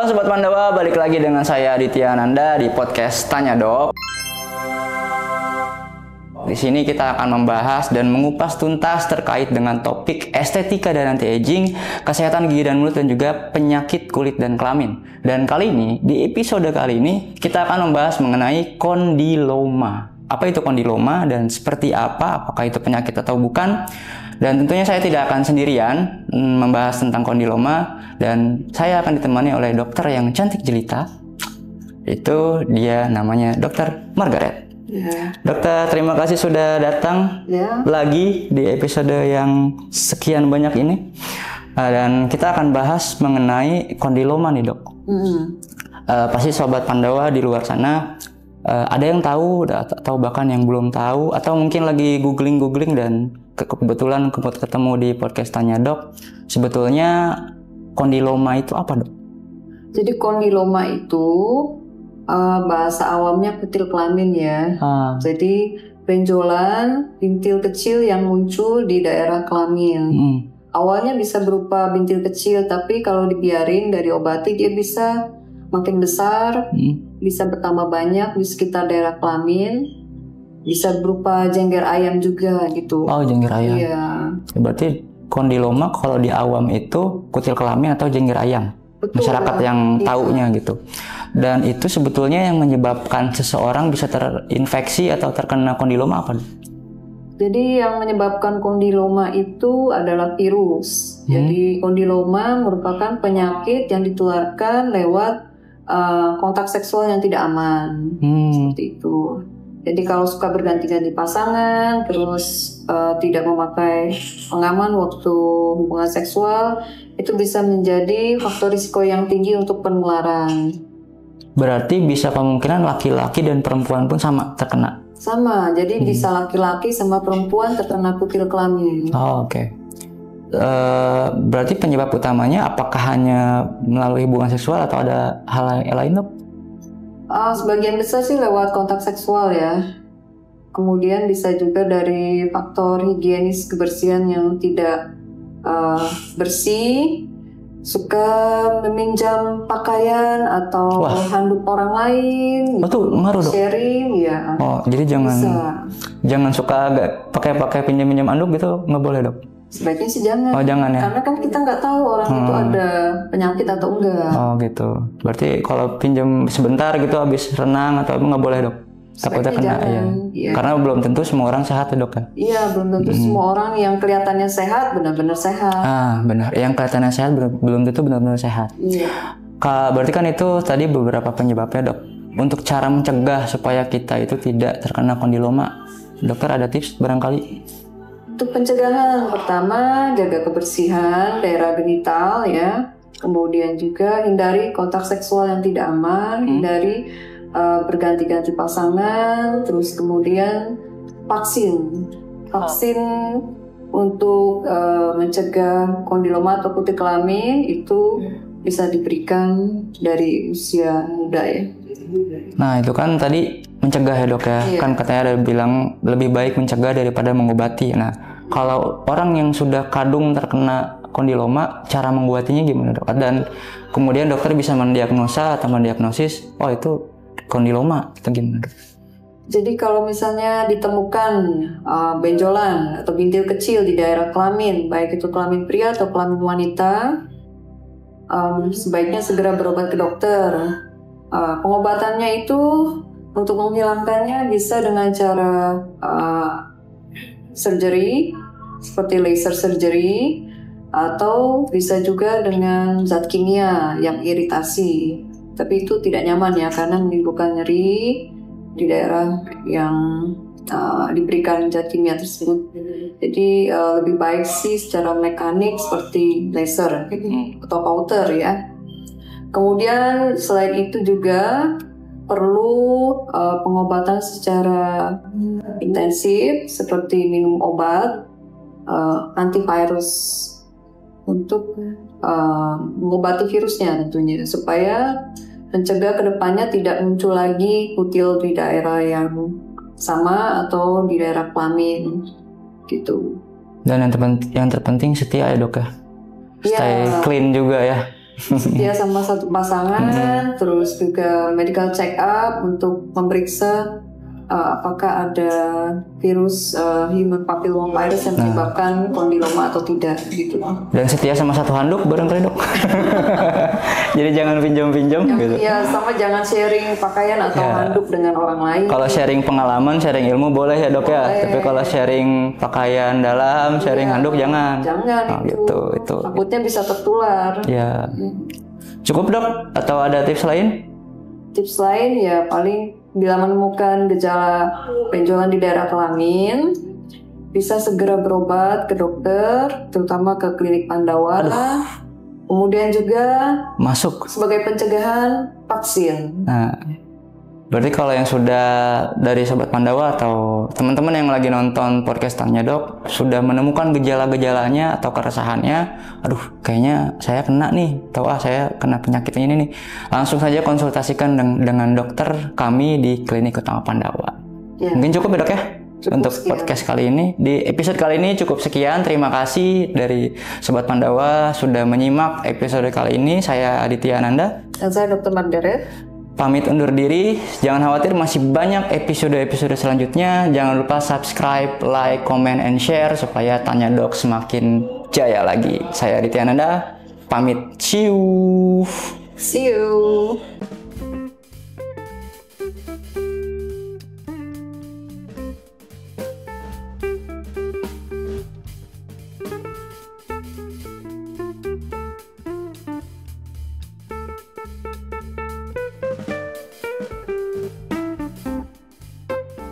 Halo Sobat Pandawa, balik lagi dengan saya Aditya Ananda di podcast Tanya Dok. Di sini kita akan membahas dan mengupas tuntas terkait dengan topik estetika dan anti-aging, kesehatan gigi dan mulut, dan juga penyakit kulit dan kelamin. Dan kali ini, di episode kali ini, kita akan membahas mengenai kondiloma. Apa itu kondiloma dan seperti apa? Apakah itu penyakit atau bukan? Dan tentunya saya tidak akan sendirian membahas tentang kondiloma, dan saya akan ditemani oleh dokter yang cantik jelita. Itu dia, namanya Dokter Margaret. Ya. Dokter, terima kasih sudah datang lagi di episode yang sekian banyak ini. Dan kita akan bahas mengenai kondiloma nih, Dok. Pasti Sobat Pandawa di luar sana ada yang tahu atau bahkan yang belum tahu, atau mungkin lagi googling dan kebetulan ketemu di podcast Tanya Dok. Sebetulnya kondiloma itu apa, Dok? Jadi kondiloma itu bahasa awamnya kutil kelamin ya. Jadi benjolan bintil kecil yang muncul di daerah kelamin. Awalnya bisa berupa bintil kecil, tapi kalau dibiarin dari obati dia bisa makin besar, bisa bertambah banyak di sekitar daerah kelamin, bisa berupa jengger ayam juga gitu. Oh, jengger ayam. Iya. Berarti kondiloma kalau di awam itu kutil kelamin atau jengger ayam. Betul, masyarakat yang taunya gitu. Dan itu sebetulnya yang menyebabkan seseorang bisa terinfeksi atau terkena kondiloma apa? Jadi yang menyebabkan kondiloma itu adalah virus. Jadi kondiloma merupakan penyakit yang ditularkan lewat kontak seksual yang tidak aman. Seperti itu. Jadi kalau suka berganti-ganti pasangan, terus tidak memakai pengaman waktu hubungan seksual, itu bisa menjadi faktor risiko yang tinggi untuk penularan. Berarti bisa kemungkinan laki-laki dan perempuan pun sama terkena? Sama, jadi bisa laki-laki sama perempuan terkena kutil kelamin. Oh, oke. Berarti penyebab utamanya apakah hanya melalui hubungan seksual atau ada hal lain, Dok? Sebagian besar sih lewat kontak seksual ya. Kemudian bisa juga dari faktor higienis kebersihan yang tidak bersih, suka meminjam pakaian atau handuk orang lain. Itu ngaruh, Dok? Sharing, ya. Oh, jadi jangan suka pakai pinjam handuk gitu, nggak boleh, Dok? Sebaiknya sih jangan. Oh, jangan ya. Karena kan kita nggak tahu orang itu ada penyakit atau enggak. Oh, gitu. Berarti kalau pinjam sebentar gitu habis renang atau apa nggak boleh, Dok? Takutnya kena ya. Karena belum tentu semua orang sehat ya, Dok kan? Iya, belum tentu semua orang yang kelihatannya sehat benar-benar sehat. Benar. Yang kelihatannya sehat belum tentu benar-benar sehat. Iya. Berarti kan itu tadi beberapa penyebabnya, Dok. Untuk cara mencegah supaya kita itu tidak terkena kondiloma, dokter ada tips barangkali? Untuk pencegahan, pertama jaga kebersihan daerah genital ya. Kemudian juga hindari kontak seksual yang tidak aman, hindari berganti-ganti pasangan, terus kemudian vaksin untuk mencegah kondiloma atau kutil kelamin itu bisa diberikan dari usia muda ya. Nah itu kan tadi mencegah ya, Dok ya. Kan katanya ada bilang lebih baik mencegah daripada mengobati. Nah kalau orang yang sudah kadung terkena kondiloma, cara mengobatinya gimana, Dok? Dan kemudian dokter bisa mendiagnosa atau mendiagnosis, oh itu kondiloma atau gimana, Dok? Jadi kalau misalnya ditemukan benjolan atau bintil kecil di daerah kelamin, baik itu kelamin pria atau kelamin wanita, sebaiknya segera berobat ke dokter. Pengobatannya itu untuk menghilangkannya bisa dengan cara surgery, seperti laser surgery, atau bisa juga dengan zat kimia yang iritasi. Tapi itu tidak nyaman ya, karena menimbulkan nyeri di daerah yang diberikan zat kimia tersebut. Jadi lebih baik sih secara mekanik seperti laser atau powder ya. Kemudian selain itu juga perlu pengobatan secara intensif seperti minum obat antivirus untuk mengobati virusnya tentunya, supaya mencegah kedepannya tidak muncul lagi kutil di daerah yang sama atau di daerah kelamin gitu. Dan yang terpenting setia ya, Dok ya. Stay clean juga ya. setia sama satu pasangan, terus juga medical check up untuk memeriksa apakah ada virus human papillomavirus yang menyebabkan kondiloma atau tidak gitu. Dan setia sama satu handuk barangkali dok. Jadi jangan pinjam-pinjam gitu. Ya sama, jangan sharing pakaian atau handuk dengan orang lain. Kalau sharing pengalaman, sharing ilmu boleh ya dok ya. Tapi kalau sharing pakaian dalam, sharing handuk jangan. Jangan itu. Takutnya bisa tertular. Ya. Cukup dok? Atau ada tips lain? Tips lain ya paling bila menemukan gejala benjolan di daerah kelamin, bisa segera berobat ke dokter, terutama ke klinik Pandawa. Kemudian juga masuk sebagai pencegahan vaksin. Nah, berarti kalau yang sudah dari Sobat Pandawa atau teman-teman yang lagi nonton podcast Tanya Dok sudah menemukan gejala-gejalanya atau keresahannya, aduh kayaknya saya kena nih, atau saya kena penyakit ini nih, langsung saja konsultasikan dengan dokter kami di Klinik Utama Pandawa. Mungkin cukup ya dok ya? Untuk podcast kali ini, di episode kali ini cukup sekian. Terima kasih dari Sobat Pandawa sudah menyimak episode kali ini. Saya Aditya Ananda dan saya Dr. Margaret. Pamit undur diri. Jangan khawatir, masih banyak episode-episode selanjutnya. Jangan lupa subscribe, like, comment, and share supaya Tanya Dok semakin jaya lagi. Saya Aditya Ananda, pamit. See you.